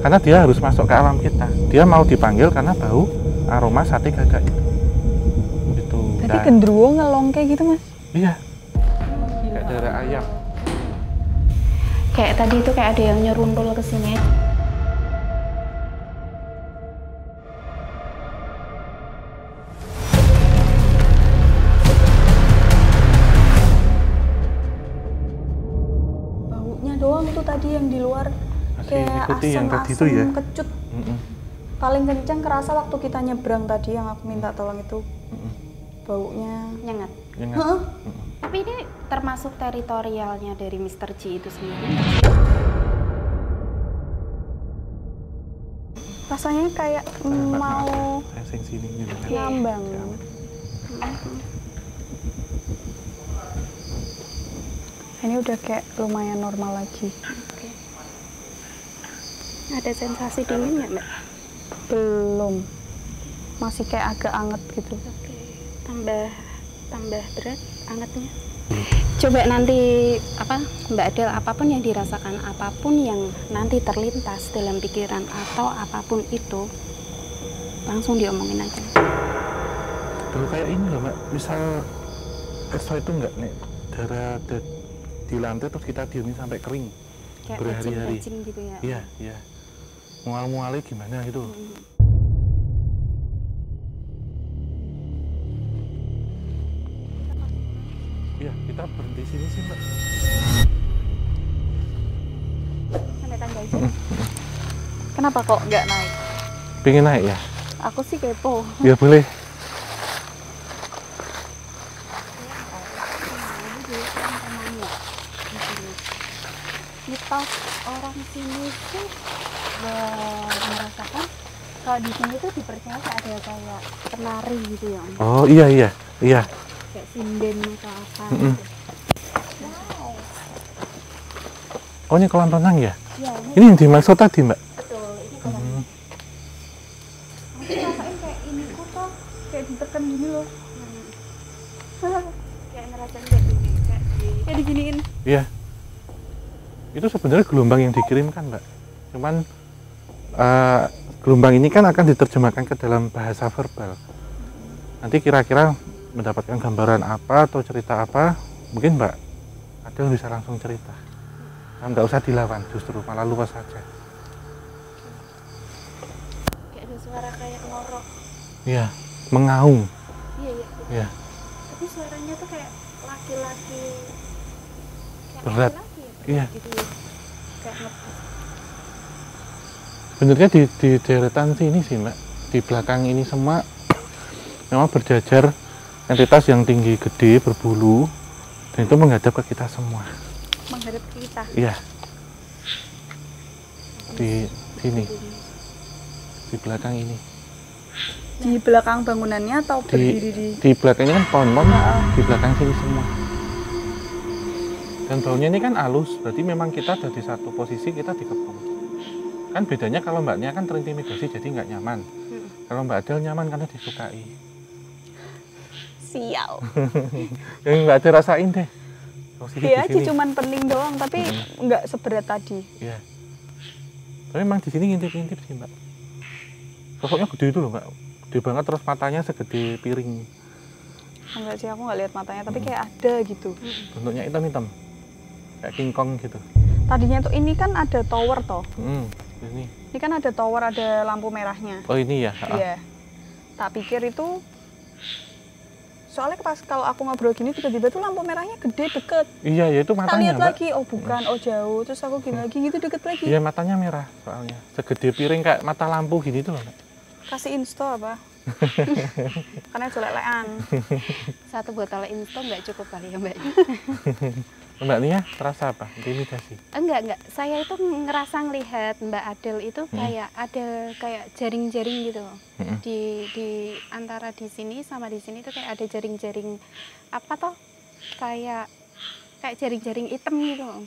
Karena dia harus masuk ke alam kita. Dia mau dipanggil karena bau aroma sate gagak itu. Gitu. Berarti genderuwo ngelong kayak gitu, Mas? Iya. Kayak darah ayam. Kayak tadi itu kayak ada yang nyerundul ke sini. Baunya doang tuh tadi yang di luar. Masih Kayak ikuti yang tadi itu ya. kecut. Paling kencang kerasa waktu kita nyebrang tadi yang aku minta tolong itu. Baunya Nyengat. Nyengat. Tapi ini termasuk teritorialnya dari Mr. J itu sendiri. rasanya kayak mau ngambang. Ini udah kayak lumayan normal lagi. Oke. Ada sensasi dingin nggak, Mbak? Belum, masih kayak agak anget gitu. Oke. Tambah berat angetnya. Coba nanti Mbak Adel, apapun yang dirasakan, apapun yang nanti terlintas dalam pikiran atau apapun itu, langsung diomongin aja. Dulu kayak ini loh Mbak, misal Esto itu enggak nih darah di lantai terus kita diemin sampai kering Kayak berhari-hari. rajin gitu ya. Iya, iya. Mual-mualnya gimana gitu. Iya, kita berhenti sini sih Mbak. Sampai tangga aja. Kenapa kok nggak naik? Pengen naik ya? Aku sih kepo. Ya boleh. Mitos orang sini tuh merasakan kalau di sini tuh dipercaya ada kayak penari gitu ya. Oh iya iya iya. Kayak sinden atau apa. Oh ini kolam renang ya? Ya, Ini yang dimaksud tadi Mbak? betul, ini kolam. Aku rasain kayak ini kok toh, kayak ditekan gini loh. Kayak ngerasain kayak gini, kayak diginiin. Iya. Itu sebenarnya gelombang yang dikirimkan Mbak. Cuman gelombang ini kan akan diterjemahkan ke dalam bahasa verbal. Nanti kira-kira mendapatkan gambaran apa atau cerita apa, mungkin Mbak Adel bisa langsung cerita. Nah, nggak usah dilawan, justru malah luas saja. Kayak ada suara kayak ngorok. Iya, mengaung. Iya, iya. Iya. Tapi suaranya tuh kayak laki-laki. Kayak Berat. laki-laki ya, berat Iya. gitu ya. Kayak ngepas. Sebenarnya di deretan sini sih Mbak, di belakang ini semua memang berjajar entitas yang tinggi, gede, berbulu, dan itu menghadap ke kita semua. Menghadap ke kita. Iya. Di sini, di belakang ini. Di belakang bangunannya atau berdiri di? Di belakang ini kan pohon-pohon, di belakang sini semua. Dan baunya ini kan halus, berarti memang kita ada di satu posisi, kita dikepung. Kan bedanya kalau Mbaknya kan terintimidasi jadi nggak nyaman. Kalau Mbak Adel nyaman karena disukai. Sial. Yang Mbak Adel rasain deh. Posisi Iya, di sini. cuman pening doang, tapi nggak seberat tadi. Iya. Tapi memang di sini ngintip-ngintip sih Mbak. Sosoknya gede itu loh Mbak. Gede banget terus matanya segede piring. Enggak sih, aku nggak lihat matanya, tapi kayak ada gitu. Bentuknya hitam-hitam. Kayak King Kong gitu. Tadinya tuh ini kan ada tower toh. Ini. Ini kan ada tower, ada lampu merahnya. Oh ini ya? Iya. Tak pikir itu, soalnya pas kalau aku ngobrol gini tiba-tiba tuh lampu merahnya gede deket. Iya ya itu Tak matanya lihat Mbak. lagi, oh bukan, oh jauh. Terus aku gini lagi gitu deket lagi. Iya matanya merah soalnya. Segede piring kayak mata lampu gini tuh loh Mbak. Kasih insto apa? Karena jelek-lekan. Satu botol insto nggak cukup kali ya Mbak. Mbak Nia terasa apa? Intimidasi? Enggak. Saya itu ngerasa ngelihat Mbak Adel itu kayak ada kayak jaring-jaring gitu loh. Di antara di sini sama di sini tuh kayak ada jaring-jaring apa toh? Kayak jaring-jaring hitam gitu loh.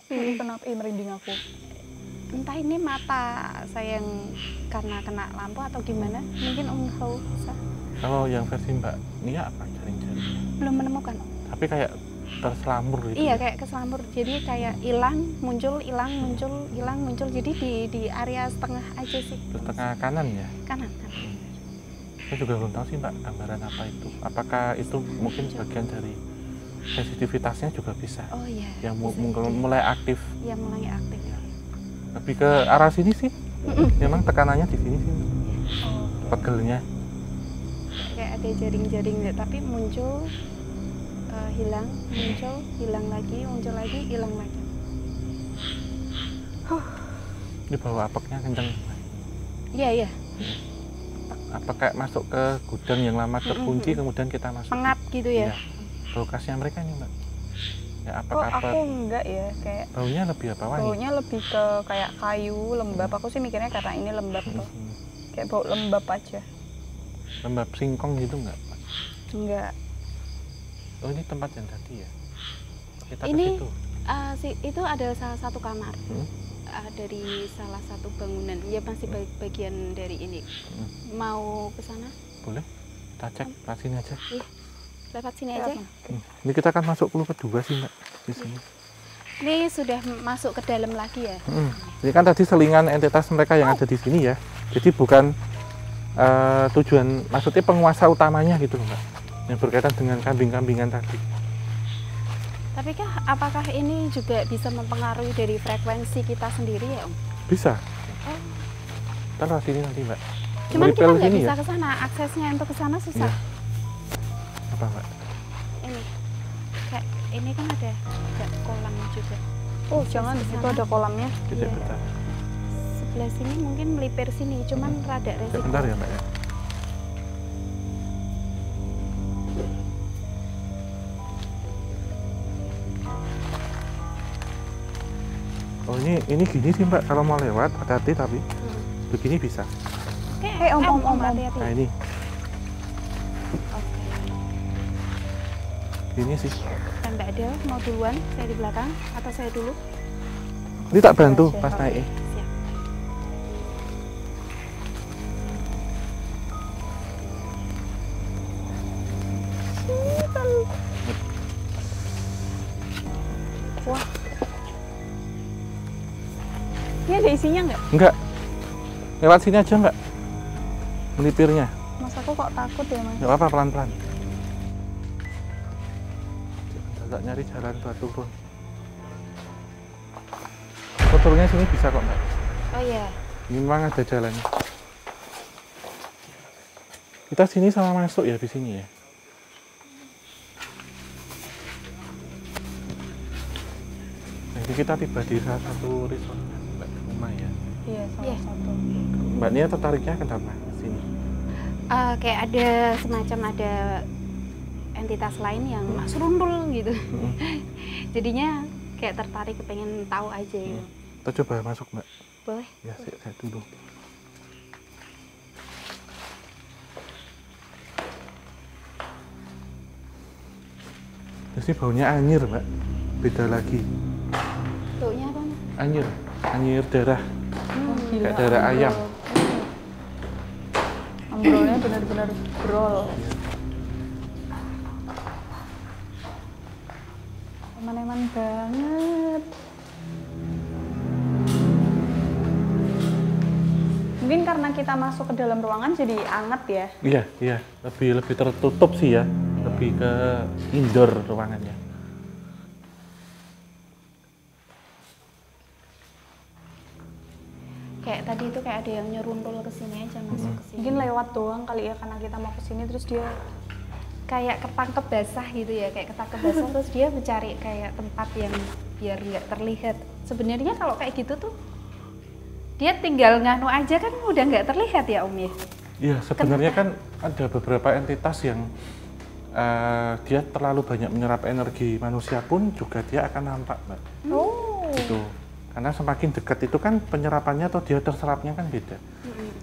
Kenapa merinding aku? Entah ini mata saya yang karena kena lampu atau gimana. Mungkin Om Hau bisa. Kalau yang versi Mbak Nia apa jaring-jaring? Belum menemukan. Tapi kayak terselamur gitu. Iya, kayak keselamur. Jadi kayak hilang, muncul, hilang, muncul, hilang, muncul. Jadi di area setengah aja sih. Setengah kanan ya. Kanan. Saya juga belum tahu sih Mbak gambaran apa itu. Apakah itu mungkin bagian dari sensitivitasnya juga bisa? Oh iya. Yang bisa jadi. mulai aktif. Ya mulai aktif. Lebih ke arah sini sih. Memang tekanannya di sini sih. Oh. Pegelnya. Kayak ada jaring-jaring, tapi muncul, hilang, muncul, hilang lagi, muncul lagi, hilang lagi. Ini bau apeknya kenceng. Iya. Apa kayak masuk ke gudang yang lama terkunci kemudian kita masuk. Pengap gitu ya. Iya. Bau khasnya mereka ini Mbak. Ya Kok apa-apa. aku enggak ya, kayak Baunya lebih apa wangi? baunya lebih ke kayak kayu lembab. Aku sih mikirnya karena ini lembab tuh, kayak bau lembab aja. Lembab singkong gitu enggak? Enggak. Oh ini tempat yang tadi ya? Kita Ini ke situ. itu adalah salah satu kamar Hmm? dari salah satu bangunan. Ya masih bagian dari ini. Mau ke sana? Boleh? Kita cek lewat sini aja. Lewat sini aja. Ini kita akan masuk keluar kedua sih Mbak di sini. Ini sudah masuk ke dalam lagi ya. Ini kan tadi selingan entitas mereka yang ada di sini ya. Jadi bukan tujuan, maksudnya penguasa utamanya gitu loh Mbak. Yang berkaitan dengan kambing-kambingan tadi. Tapi apakah ini juga bisa mempengaruhi dari frekuensi kita sendiri ya Om? Bisa. Oh. Kita lewat sini nanti Mbak. Cuman kita Melipir nggak sini bisa ya? ke sana, aksesnya untuk ke sana susah. Iya. Apa Mbak? Ini kayak ini kan ada kolam juga. Oh jangan, di situ ada kolamnya. Kita Iya. bentar. Sebelah sini mungkin melipir sini, cuman rada resiko. Bentar ya Mbak ya. Oh ini gini sih Mbak, kalau mau lewat hati-hati tapi begini bisa. Om. Hati-hati. Nah ini, Oke. gini sih. Dan Mbak Adel mau duluan, saya di belakang atau saya dulu? Ini tak bantu Oke. pas naik. Siap. Wah. Ini ada isinya nggak? Enggak. Lewat sini aja Mbak. Melipirnya. Mas aku kok takut ya Mas. Enggak apa-apa pelan-pelan. Agak nyari jalan buat turun. Oh, turunnya sini bisa kok Mbak. Oh iya. Ini memang ada jalannya. Kita sini sama masuk ya di sini ya. Nah, ini kita tiba di salah satu resort Mbak, rumah ya. Iya, salah Iya. satu. Mbak Nia tertariknya kenapa sini? Kayak ada semacam ada entitas lain yang serundul gitu. Jadinya kayak tertarik pengen tahu aja gitu. Kita coba masuk Mbak. Boleh? Ya, saya dulu. Terus ini baunya anyir Mbak. Beda lagi. Baunya apa Mas? Anyir. Anyir darah. Gila, Kayak darah ambrol. ayam. Ambrolnya benar-benar brol. Eman-eman banget. Mungkin karena kita masuk ke dalam ruangan jadi anget ya. Iya. Lebih tertutup sih ya. Lebih ke indoor ruangannya. Kayak tadi itu kayak ada yang nyerundul ke sini aja masuk ke sini. Mungkin lewat doang kali ya karena kita mau ke sini terus dia Kayak ketangkep basah gitu ya, kayak ketangkep basah terus dia mencari kayak tempat yang biar nggak terlihat. Sebenarnya kalau kayak gitu tuh dia tinggal nganu aja kan udah nggak terlihat ya Om ya. Iya, sebenarnya kan ada beberapa entitas yang dia terlalu banyak menyerap energi manusia pun juga dia akan nampak Mbak. oh. Gitu. Karena semakin dekat itu kan penyerapannya atau dia terserapnya kan beda.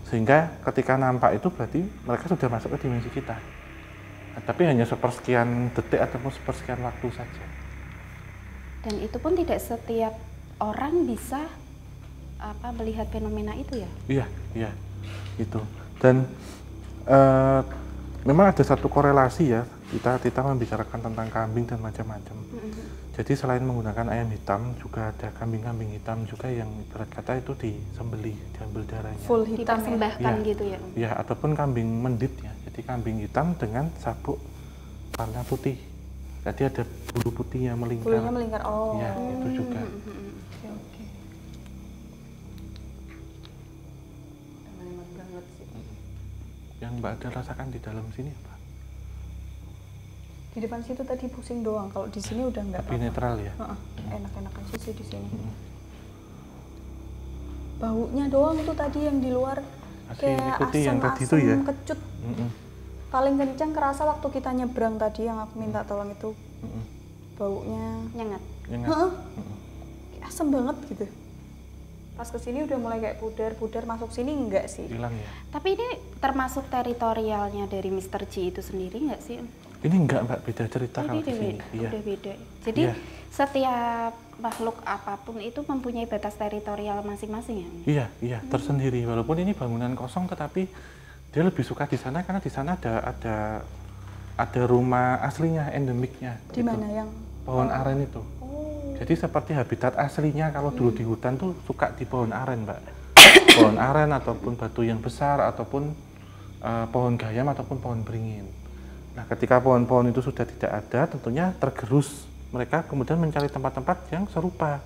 Sehingga ketika nampak itu berarti mereka sudah masuk ke dimensi kita. Nah, tapi hanya sepersekian detik ataupun sepersekian waktu saja. Dan itu pun tidak setiap orang bisa melihat fenomena itu ya. Iya, itu. Dan memang ada satu korelasi ya kita membicarakan tentang kambing dan macam-macam. Jadi selain menggunakan ayam hitam, juga ada kambing-kambing hitam juga yang ibarat kata itu disembelih, diambil darahnya. Full hitam ya? Dipersembahkan Ya. gitu ya. Ya, ataupun kambing mendit ya. Jadi kambing hitam dengan sabuk warna putih. Jadi ada bulu putih yang melingkar. Bulunya melingkar. Oh. Ya, itu juga. Oke, oke. Enak banget sih. Yang Mbak Adel rasakan di dalam sini apa? Di depan situ tadi pusing doang. Kalau di sini udah nggak Lebih apa-apa. netral ya. Heeh, enak-enak aja sih di sini. Baunya doang itu tadi yang di luar Masih kayak ikuti yang tadi itu asam-asam ya? kecut. Mm-mm. Paling kencang kerasa waktu kita nyebrang tadi yang aku minta tolong itu. Mm-mm. Baunya Nyengat. Ingat? heeh, kayak asam banget gitu. Pas kesini udah mulai kayak pudar masuk sini enggak sih? Hilang ya. Tapi ini termasuk teritorialnya dari Mr. G itu sendiri nggak sih? Ini enggak Mbak, beda cerita Oh, kalau ini di sini. Iya. udah beda. Jadi Iya. setiap makhluk apapun itu mempunyai batas teritorial masing-masing ya? Iya, iya, tersendiri. Walaupun ini bangunan kosong, tetapi dia lebih suka di sana karena di sana ada rumah aslinya, endemiknya. Di gitu. mana yang Pohon aren itu. Oh. Jadi seperti habitat aslinya kalau dulu di hutan tuh suka di pohon aren, Mbak. Pohon aren ataupun batu yang besar ataupun pohon gayam ataupun pohon beringin. Nah, ketika pohon-pohon itu sudah tidak ada, tentunya tergerus. Mereka kemudian mencari tempat-tempat yang serupa,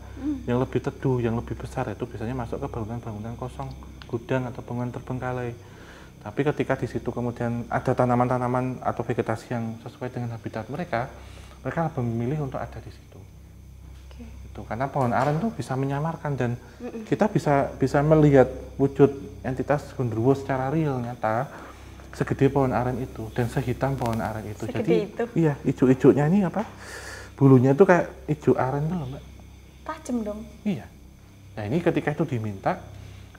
yang lebih teduh, yang lebih besar. Itu biasanya masuk ke bangunan-bangunan kosong, gudang atau bangunan terbengkalai. Tapi ketika di situ kemudian ada tanaman-tanaman atau vegetasi yang sesuai dengan habitat mereka, mereka lebih memilih untuk ada di situ. Oke. Itu karena pohon aren itu bisa menyamarkan dan kita bisa melihat wujud entitas genderuwo secara real nyata segede pohon aren itu dan sehitam pohon aren itu. Segede Jadi itu? iya, ijo-ijonya ini apa? Bulunya itu kayak ijo aren tuh loh, Mbak. Tajem dong. Iya. Nah, ini ketika itu diminta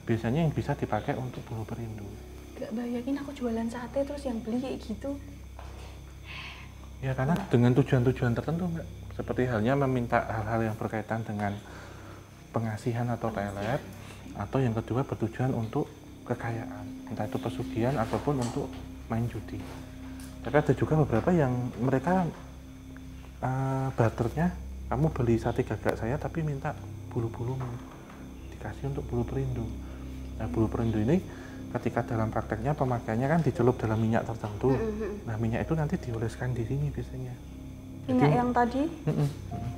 biasanya yang bisa dipakai untuk bulu perindu. Gak bayangin aku jualan sate terus yang beli kayak gitu. Ya karena dengan tujuan-tujuan tertentu, Mbak. Seperti halnya meminta hal-hal yang berkaitan dengan pengasihan atau pelet, atau yang kedua bertujuan untuk kekayaan, entah itu pesugihan ataupun untuk main judi. Tapi ada juga beberapa yang mereka barternya, kamu beli sate gagak saya tapi minta bulu-bulumu, dikasih untuk bulu perindu. Nah, bulu perindu ini ketika dalam prakteknya pemakaiannya kan dicelup dalam minyak tertentu. Nah, minyak itu nanti dioleskan di sini biasanya. Minyak yang tadi itu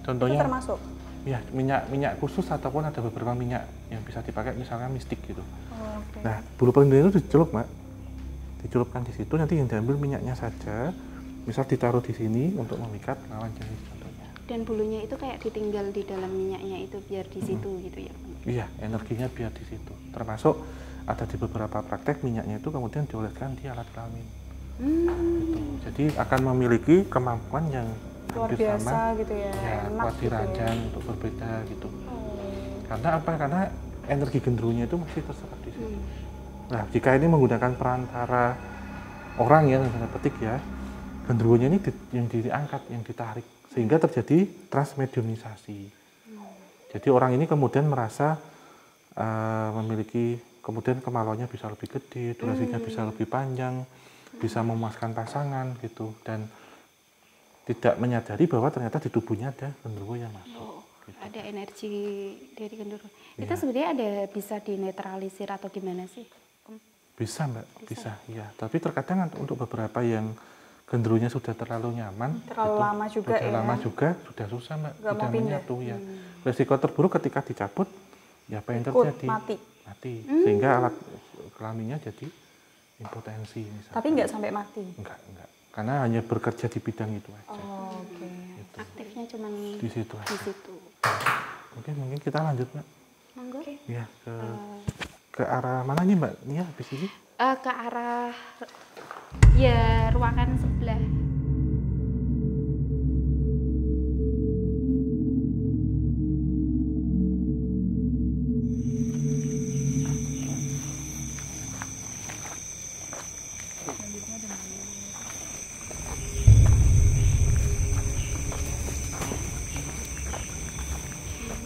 Contohnya termasuk. ya minyak khusus ataupun ada beberapa minyak yang bisa dipakai misalnya mistik gitu. Oh, oke. Nah, bulu perindu itu dicelup, Mbak. Dicelupkan di situ, nanti yang diambil minyaknya saja. Misal ditaruh di sini untuk memikat lawan jenis contohnya. Dan bulunya itu kayak ditinggal di dalam minyaknya itu biar di situ gitu ya? Iya, energinya biar di situ. Termasuk ada di beberapa praktek minyaknya itu kemudian dioleskan di alat kelamin. Gitu. Jadi akan memiliki kemampuan yang Luar hampir biasa sama. gitu ya. Ya, Enak kuat gitu ya. dirancang untuk berbeda gitu. Oh. Karena apa? Karena energi genderuwonya itu masih terserap di situ. Nah, jika ini menggunakan perantara orang ya, tanda petik ya, genderuwonya ini yang diangkat, yang ditarik, sehingga terjadi transmediumisasi. Jadi orang ini kemudian merasa memiliki, kemudian kemaluannya bisa lebih gede, durasinya bisa lebih panjang, bisa memuaskan pasangan gitu, dan tidak menyadari bahwa ternyata di tubuhnya ada genderuwo yang masuk. Oh, ada energi dari genderuwo. Iya. Itu sebenarnya ada bisa dinetralisir atau gimana sih? Bisa, Mbak, bisa, ya. Tapi terkadang untuk beberapa yang genderuwonya sudah terlalu nyaman, Terlalu lama juga sudah ya. lama juga, sudah susah, Mbak, Nggak sudah mau pindah. menyatu ya. Resiko terburuk ketika dicabut, ya apa yang Ikut, terjadi? mati. Sehingga alat kelaminnya jadi impotensi misalnya. Tapi nggak sampai mati. Enggak. Karena hanya bekerja di bidang itu aja. Oh, oke. Aktifnya cuma Di situ aja. di situ. Mungkin kita lanjut, Mbak. Monggo. Ya, ke arah mana nih, Mbak? Nia habis ini? Ke arah ya ruangan sebelah.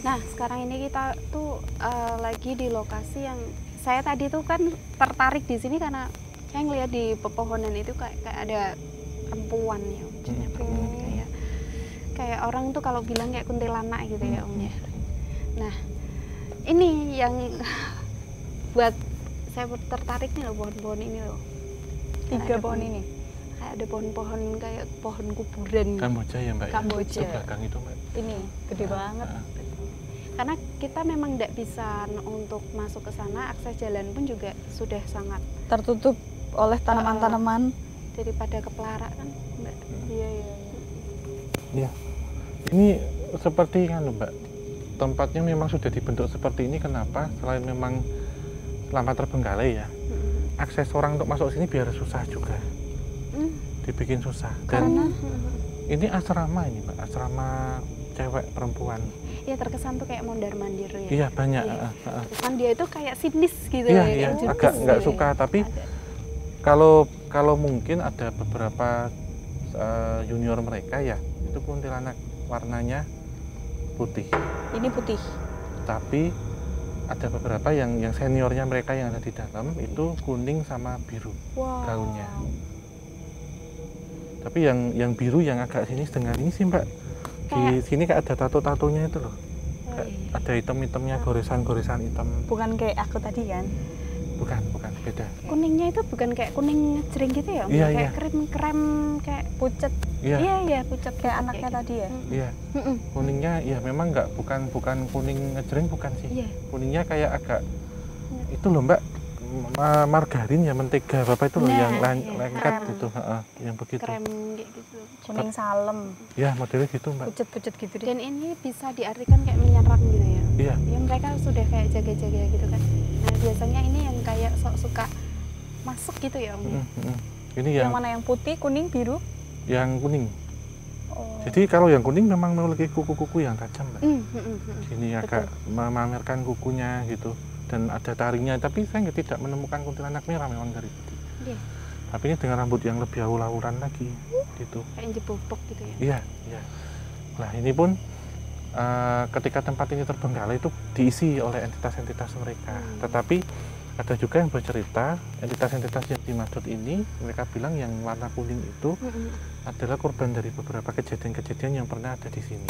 Nah, sekarang ini kita tuh lagi di lokasi yang saya tadi tuh kan tertarik di sini karena saya ngeliat di pepohonan itu kayak ada perempuan ya. wujudnya berbeda. Kayak orang tuh kalau bilang kayak kuntilanak gitu ya Om ya. Nah ini yang buat saya tertarik nih loh, pohon-pohon ini loh. 3 pohon ini. Kayak ada pohon-pohon kayak pohon kuburan. Kamboja ya Mbak. Kamboja. Itu belakang itu Mbak. Ini gede banget. Karena kita memang tidak bisa untuk masuk ke sana, akses jalan pun juga sudah sangat Tertutup oleh tanaman-tanaman. daripada ke Pelara kan Mbak. Iya, iya. Iya. Ini seperti kan Mbak. Tempatnya memang sudah dibentuk seperti ini, kenapa? Selain memang selama terbengkalai ya, akses orang untuk masuk sini biar susah juga. Dibikin susah. Dan Karena ini asrama ini Mbak, asrama cewek perempuan. Ya terkesan tuh kayak mondar-mandir ya. Iya banyak. Iya. Terkesan dia itu kayak sinis gitu Iya, ya. iya. kayak Agak judes nggak gitu. suka, tapi Ada. kalau mungkin ada beberapa junior mereka ya, itu kuntilanak warnanya putih. ini putih. Tapi ada beberapa yang seniornya mereka yang ada di dalam itu kuning sama biru Wow. gaunnya. Tapi yang biru yang agak sinis dengan ini sih Mbak. Di sini kayak ada tato-tatonya itu loh. Oh, Kayak iya. ada hitam-hitamnya, goresan-goresan hitam. Bukan kayak aku tadi kan. Bukan, beda. Kuningnya itu bukan kayak kuning ngejreng gitu ya Om? Iya, Kayak iya. krem kayak Pucet Iya, iya pucat kayak anaknya tadi ya. iya. Mm-mm. Kuningnya ya memang bukan kuning ngejreng, bukan sih. Iya. Kuningnya kayak agak itu loh Mbak, margarin ya, mentega Bapak itu loh Nah, yang iya. lengket Krem. gitu, yang begitu. Krem kayak gitu. Kuning salem, Ya modelnya gitu Mbak. pucet-pucet gitu deh. Dan ini bisa diartikan kayak menyerang gitu ya. Iya. Ya mereka sudah kayak jaga-jaga gitu kan. Nah biasanya ini yang kayak sok suka masuk gitu ya Om. Ini Yang mana yang putih, kuning, biru? yang kuning. Oh. Jadi kalau yang kuning memang memiliki kuku-kuku yang tajam Mbak. Mm. Ini agak memamerkan kukunya gitu, dan ada taringnya. Tapi saya tidak menemukan kuntilanak merah memang dari tadi. Iya. Tapi ini dengan rambut yang lebih awul-awulan lagi gitu. Kayak jebobok gitu ya. Iya, iya. Nah ini pun ketika tempat ini terbengkalai itu diisi oleh entitas-entitas mereka. Tetapi ada juga yang bercerita entitas-entitas yang dimaksud ini, mereka bilang yang warna kuning itu adalah korban dari beberapa kejadian-kejadian yang pernah ada di sini.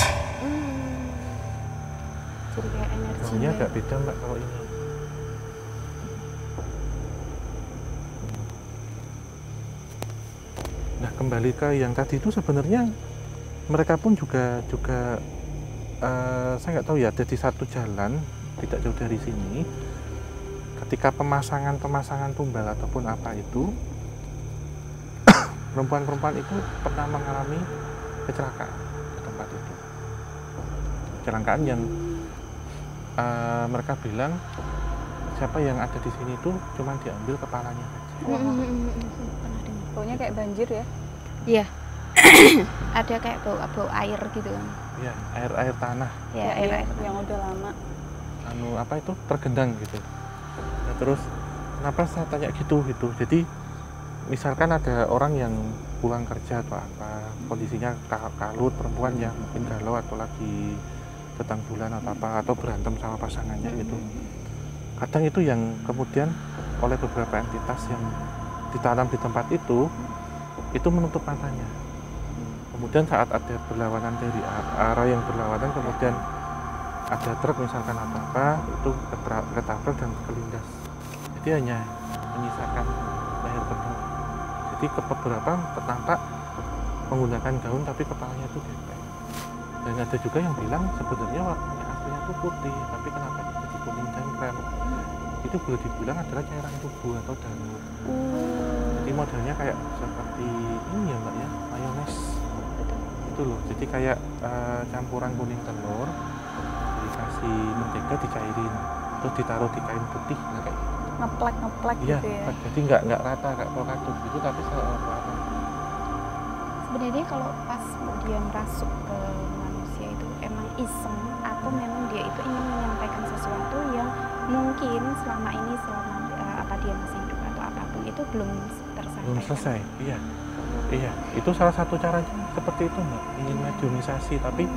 Jadi kayak energi. Baunya agak beda Mbak kalau ini. Nah kembali ke yang tadi itu, sebenarnya mereka pun juga saya nggak tahu ya, ada di satu jalan tidak jauh dari sini. Ketika pemasangan tumbal ataupun apa itu, perempuan-perempuan itu pernah mengalami kecelakaan di tempat itu. Kecelakaan yang mereka bilang siapa yang ada di sini itu cuma diambil kepalanya saja. Pernah dengar. Baunya kayak banjir ya. Iya. Ada kayak bau air gitu kan. Ya, air tanah, Ya, Iya, air. yang udah lama. apa itu tergendang gitu. Nah, terus kenapa saya tanya gitu. Jadi misalkan ada orang yang pulang kerja atau apa, kondisinya kalut, perempuan yang mungkin galau atau lagi tentang bulan atau apa, atau berantem sama pasangannya gitu. Kadang itu yang kemudian oleh beberapa entitas yang ditanam di tempat itu menutup matanya. Kemudian saat ada berlawanan dari arah yang berlawanan, kemudian ada truk misalkan atau apa, itu ketabrak dan kelindas. Jadi hanya menyisakan leher ke bawah. Jadi beberapa tampak menggunakan gaun tapi kepalanya itu gepeng. Dan ada juga yang bilang sebenarnya warnanya aslinya itu putih, tapi kenapa jadi kuning dan krem? Itu boleh dibilang adalah cairan tubuh atau danur. Jadi modelnya kayak seperti ini ya Mbak ya, mayones. Itu loh, jadi kayak campuran kuning telur, dikasih mentega, dicairin, terus ditaruh di kain putih, nah kayak gitu. Ngeplek Iya, gitu ya. jadi nggak rata kayak polkadot gitu, tapi warna. Sebenarnya kalau pas dia merasuk ke manusia itu emang iseng atau memang dia itu ingin menyampaikan sesuatu yang mungkin selama ini apa dia masih hidup atau apapun itu belum tersampaikan. Belum selesai, iya. Iya, itu salah satu caranya seperti itu Mbak, ingin mediumisasi, tapi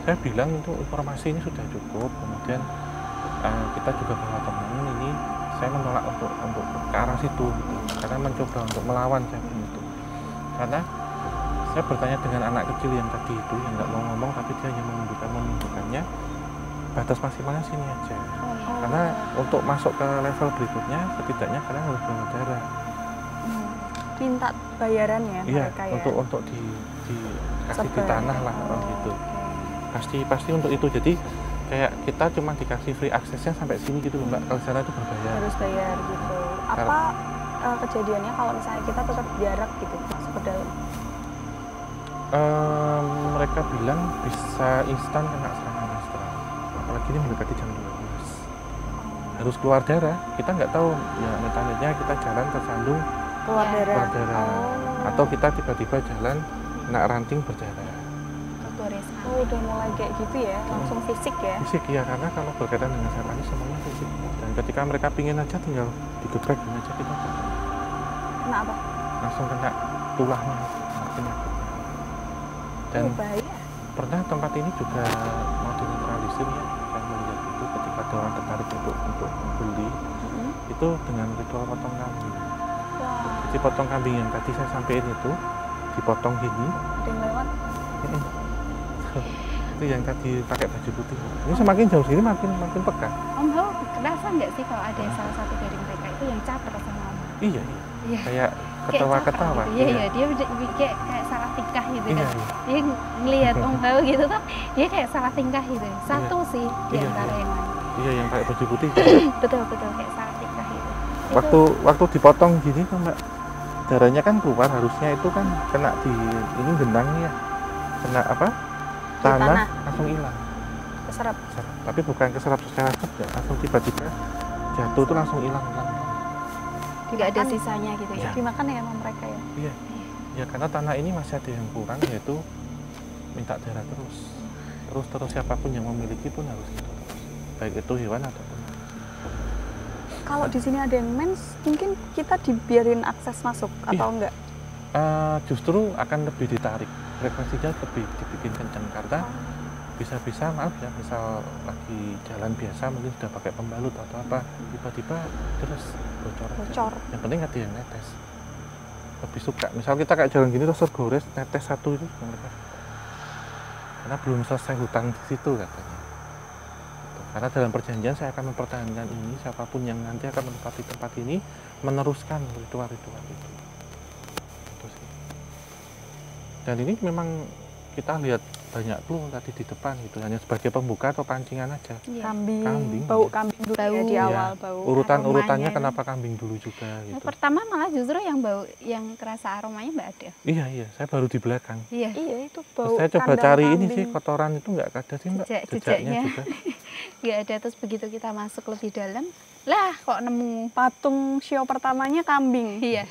saya bilang itu informasi ini sudah cukup. Kemudian kita juga bawa teman ini, saya menolak untuk ke arah situ gitu, karena mencoba untuk melawan saya itu, karena Saya bertanya dengan anak kecil yang tadi itu yang nggak mau ngomong tapi dia hanya menunjukkannya, batas maksimalnya sini aja. Karena untuk masuk ke level berikutnya setidaknya kalian harus donor darah. Minta bayaran ya Iya, mereka ya. untuk dikasih di tanah lah gitu. Pasti untuk itu. Jadi kayak kita cuma dikasih free aksesnya sampai sini gitu loh Mbak. Kalau sana itu berbayar. Harus bayar gitu. Apa kejadiannya kalau misalnya kita tetap jarak gitu masuk ke dalam? Mereka bilang bisa instan kena serangan astral. Apalagi ini mendekati jam 12. Harus keluar darah. Kita nggak tahu ya metodenya kita jalan tersandung Keluar darah. Atau kita tiba-tiba jalan kena ranting berdarah. Oh, udah mulai kayak gitu ya, langsung fisik ya? Fisik ya, karena kalau berkaitan dengan satanis semuanya fisik. Dan ketika mereka pingin aja tinggal digebrakin aja kita. Kena apa? Langsung kena tulahnya, penyakitnya. Dan bahaya. pernah tempat ini juga mau dinetralisir ya, saya melihat itu ketika ada orang tertarik untuk membeli, itu dengan ritual potong kambing. Jadi potong kambing yang tadi saya sampaikan itu dipotong gini. Ada yang lewat? Itu yang tadi pakai baju putih. Ini semakin jauh sini makin peka. Om Ho, kerasa nggak sih kalau ada salah satu dari mereka itu yang caper sama Om? Iya. Iya. Kayak ketawa-ketawa. Gitu. Iya, dia kayak salah tingkah gitu iya, kan. iya. Dia ngelihat Om Ho gitu tuh, dia kayak salah tingkah gitu. Satu sih di Iya, antara iya. yang lain. Iya, yang pakai baju putih. Betul kayak salah tingkah gitu. Waktu dipotong gini tuh Mbak, darahnya kan keluar, harusnya itu kan kena di ini gendangnya, kena apa? Tanah langsung hilang. Keserap. Tapi bukan keserap secara cepat, langsung tiba-tiba jatuh tuh langsung hilang. Tidak ada sisanya gitu ya. Dimakan ya sama mereka ya? Iya. Ya karena tanah ini masih ada yang kurang, yaitu minta darah terus. Terus siapapun yang memiliki pun harus gitu terus. Baik itu hewan ataupun kalau di sini ada yang mens, mungkin kita dibiarin akses masuk atau enggak? Justru akan lebih ditarik, frekuensinya lebih dibikin kencang karena bisa-bisa maaf ya, misal lagi jalan biasa mungkin sudah pakai pembalut atau apa, tiba-tiba terus bocor. Yang penting ada yang netes. Lebih suka, misal kita kayak jalan gini terus gores netes satu itu mereka. Karena belum selesai hutang di situ katanya. Karena dalam perjanjian saya akan mempertahankan ini, siapapun yang nanti akan menempati tempat ini meneruskan ritual-ritual itu. Dan ini memang kita lihat banyak clue tadi di depan gitu, hanya sebagai pembuka atau pancingan aja. Iya. Kambing, bau kambing dulu ya di awal, bau. Urutannya kenapa kambing dulu juga gitu. Nah, pertama malah justru yang bau, yang kerasa aromanya Mbak Adel. Iya, saya baru di belakang. Iya, itu bau. Terus saya coba cari kandang ini kambing. sih, kotoran itu nggak ada sih Mbak, jejaknya juga. Nggak ada. Terus begitu kita masuk lebih dalam, lah kok nemu Patung Shio pertamanya kambing. Iya.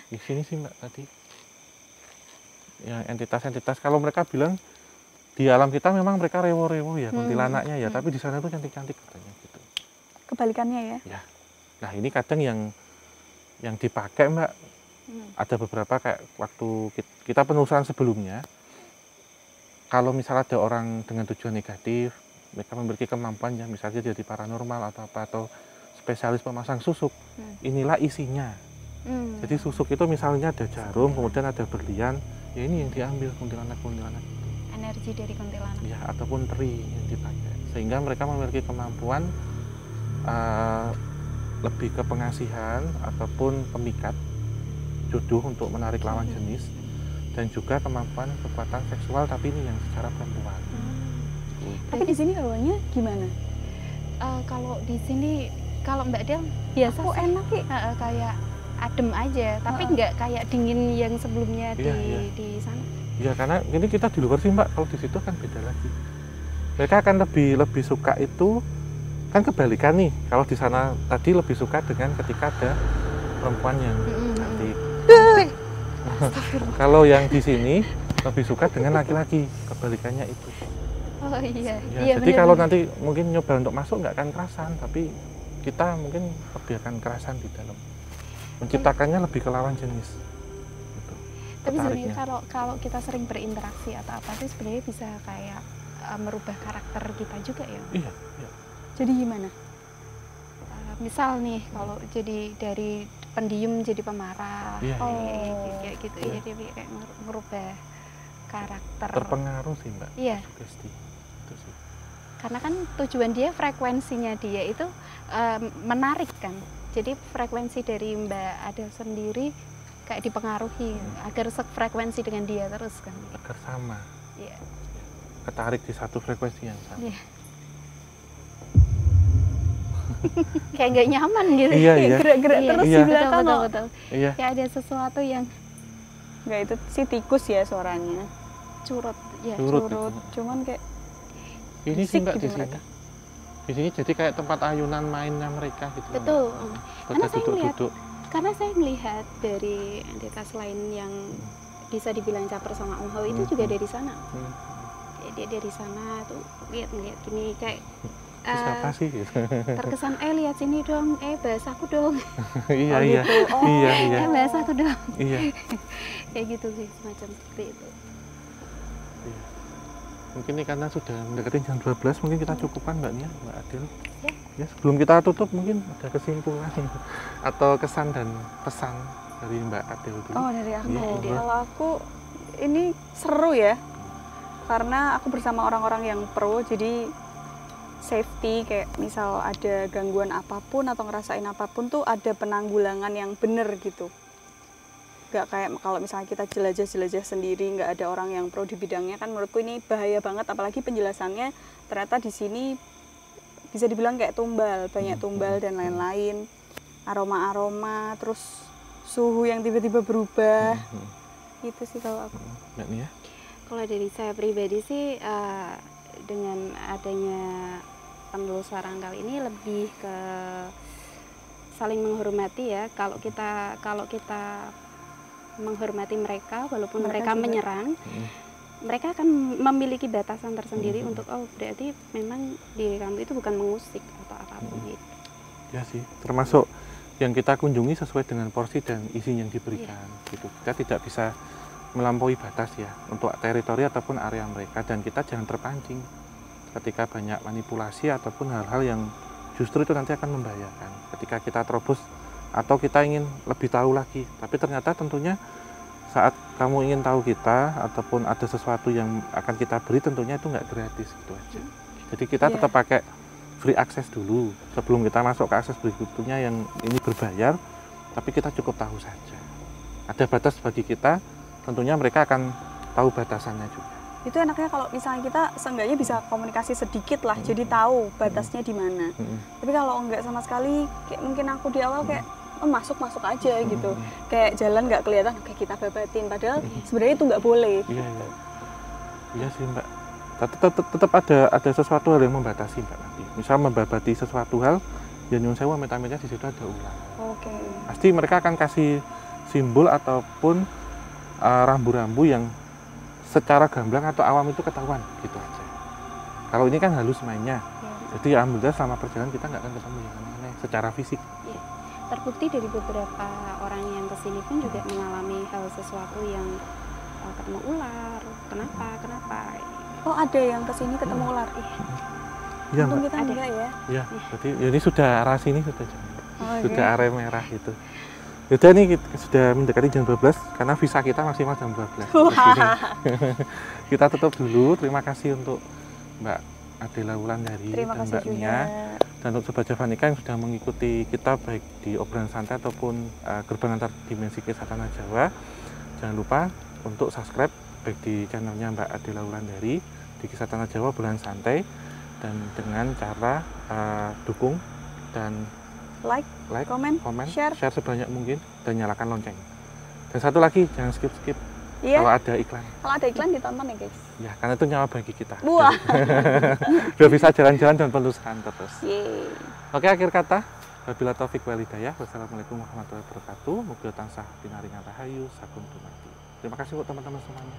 Di sini sih Mbak tadi. Ya entitas-entitas, kalau mereka bilang di alam kita memang mereka rewo-rewo ya, kuntilanaknya ya, tapi di sana tuh cantik-cantik katanya gitu. Kebalikannya ya? Ya. Nah ini kadang yang dipakai Mbak, ada beberapa kayak waktu kita penelusuran sebelumnya, kalau misalnya ada orang dengan tujuan negatif, mereka memiliki kemampuan ya, misalnya jadi paranormal atau apa, atau spesialis pemasang susuk, inilah isinya. Jadi susuk itu misalnya ada jarum, kemudian ada berlian, ya ini yang diambil kuntilanak-kuntilanak itu. Energi dari kuntilanak. Ya, ataupun teri yang dipakai. Sehingga mereka memiliki kemampuan lebih ke pengasihan ataupun pemikat jodoh untuk menarik lawan jenis, dan juga kemampuan kekuatan seksual, tapi ini yang secara perempuan. Tapi di sini hawanya gimana? Kalau di sini, kalau Mbak Del biasa Kok sih, enak ya? kayak adem aja, tapi nggak kayak dingin yang sebelumnya di sana. Ya karena ini kita di luar sih Mbak, kalau di situ kan beda lagi. Mereka akan lebih suka itu, kan kebalikan nih. Kalau di sana tadi lebih suka dengan ketika ada perempuan yang cantik. Kalau yang di sini lebih suka dengan laki-laki, kebalikannya itu. Oh iya. Ya, jadi kalau nanti mungkin nyoba untuk masuk nggak akan kerasan, tapi kita mungkin lebih akan kerasan di dalam. Menciptakannya lebih ke lawan jenis. Gitu. Tapi sebenarnya kalau kita sering berinteraksi atau apa sih sebenarnya bisa kayak merubah karakter kita juga ya. Iya. Jadi gimana? Misal nih kalau jadi dari pendiam jadi pemarah. Iya, Oh. Kayak gitu. Iya. Jadi kayak merubah karakter. Terpengaruh sih Mbak. Iya. Sugesti. Itu sih. Karena kan tujuan dia, frekuensinya dia itu menarik kan. Jadi frekuensi dari Mbak Adele sendiri kayak dipengaruhi agar sefrekuensi dengan dia terus kan. Agar sama. Iya. Ketarik di satu frekuensi yang sama. Iya. Kayak nggak nyaman gitu. Iya, Kayak iya. gerak-gerak Iya, terus Iya. di belakang betul, kok. betul. Iya. Kayak ada sesuatu yang Nggak, itu sih tikus ya suaranya. curut. Ya. Curut. Turut. itu. Cuman kayak Ini sih Berisik Mbak gitu di sini. mereka. Di sini jadi kayak tempat ayunan mainnya mereka gitu. loh, Betul. Mbak. Karena Pada saya melihat duduk-duduk. Karena saya melihat dari entitas lain yang bisa dibilang caper sama Om Hao itu juga dari sana. Hmm. Kayak dia dari sana tuh lihat gini kayak Terus apa sih gitu. terkesan lihat sini dong, bahas aku dong. Iya, oh iya. gitu. Oh, Iya, iya. Bahas aku dong. Iya. Kayak gitu sih, semacam seperti itu. Iya. Mungkin ini karena sudah mendekati jam 12, mungkin kita cukupkan Mbak Nia, Mbak Adele. Ya. Ya, sebelum kita tutup mungkin ada kesimpulan atau kesan dan pesan dari Mbak Adele dulu. Oh, dari aku. Iya. Kalau aku ini seru ya. Karena aku bersama orang-orang yang pro, jadi safety, kayak misal ada gangguan apapun atau ngerasain apapun tuh ada penanggulangan yang bener gitu. Gak kayak kalau misalnya kita jelajah-jelajah sendiri, nggak ada orang yang pro di bidangnya, kan menurutku ini bahaya banget. Apalagi penjelasannya ternyata di sini bisa dibilang kayak tumbal, banyak tumbal dan lain-lain, aroma-aroma, terus suhu yang tiba-tiba berubah. Itu sih kalau aku. Mbak Nia? Kalau dari saya pribadi sih dengan adanya penelusuran kali ini lebih ke saling menghormati ya. Kalau kita menghormati mereka walaupun Mereka mereka juga. menyerang, mereka akan memiliki batasan tersendiri untuk berarti memang diri kamu itu bukan mengusik atau apapun gitu. Ya sih, termasuk yang kita kunjungi sesuai dengan porsi dan isi yang diberikan gitu. Kita tidak bisa melampaui batas ya untuk teritori ataupun area mereka, dan kita jangan terpancing ketika banyak manipulasi ataupun hal-hal yang justru itu nanti akan membahayakan ketika kita terobos atau kita ingin lebih tahu lagi, tapi ternyata tentunya saat kamu ingin tahu kita ataupun ada sesuatu yang akan kita beri, tentunya itu nggak gratis gitu aja. Jadi kita Iya. tetap pakai free access dulu sebelum kita masuk ke akses berikutnya yang ini berbayar, tapi kita cukup tahu saja. Ada batas bagi kita, tentunya mereka akan tahu batasannya juga. Itu enaknya kalau misalnya kita seenggaknya bisa komunikasi sedikit lah, jadi tahu batasnya di mana. Tapi kalau enggak sama sekali, kayak mungkin aku di awal kayak masuk aja gitu, kayak jalan nggak kelihatan, kayak kita babatin, padahal sebenarnya itu nggak boleh. Iya, iya. Iya sih Mbak. Tetap ada sesuatu hal yang membatasi Mbak nanti. Misal membabati sesuatu hal, ya nyun sewu amit-amitnya di situ ada ular. Oke. Pasti mereka akan kasih simbol ataupun rambu-rambu yang secara gamblang atau awam itu ketahuan gitu aja. Kalau ini kan halus mainnya, jadi alhamdulillah selama perjalanan kita nggak akan ketemu yang aneh-aneh secara fisik. Terbukti dari beberapa orang yang kesini pun juga mengalami hal sesuatu yang ketemu ular, kenapa? Oh, ada yang kesini ketemu ular. Iya Untung Mbak. kita Ada. enggak ya. Iya, berarti ya ini sudah arah sini sudah jam. Oke. Sudah area merah gitu. Udah nih kita sudah mendekati jam 12 karena visa kita maksimal jam 12. Kita tutup dulu. Terima kasih untuk Mbak Adela Wulandari Terima dan kasih Mbak juga. Nia, dan untuk Sobat Javanika yang sudah mengikuti kita baik di obrolan santai ataupun gerbang antar dimensi kisah tanah Jawa. Jangan lupa untuk subscribe baik di channelnya Mbak Adela Wulandari di Kisah Tanah Jawa Obrolan Santai, dan dengan cara dukung dan Like, komen, komen, share. sebanyak mungkin, dan nyalakan lonceng. Dan satu lagi, jangan skip Iya. kalau ada iklan. Kalau ada iklan ditonton ya guys. Ya, karena itu nyawa bagi kita. Wah. Biar bisa jalan-jalan dan penelusuran terus. Yeay. Oke, akhir kata. Wabillahi taufiq wal hidayah. Wassalamualaikum warahmatullahi wabarakatuh. Mugia tansah pinaringan rahayu sakum dumadi. Terima kasih buat teman-teman semuanya.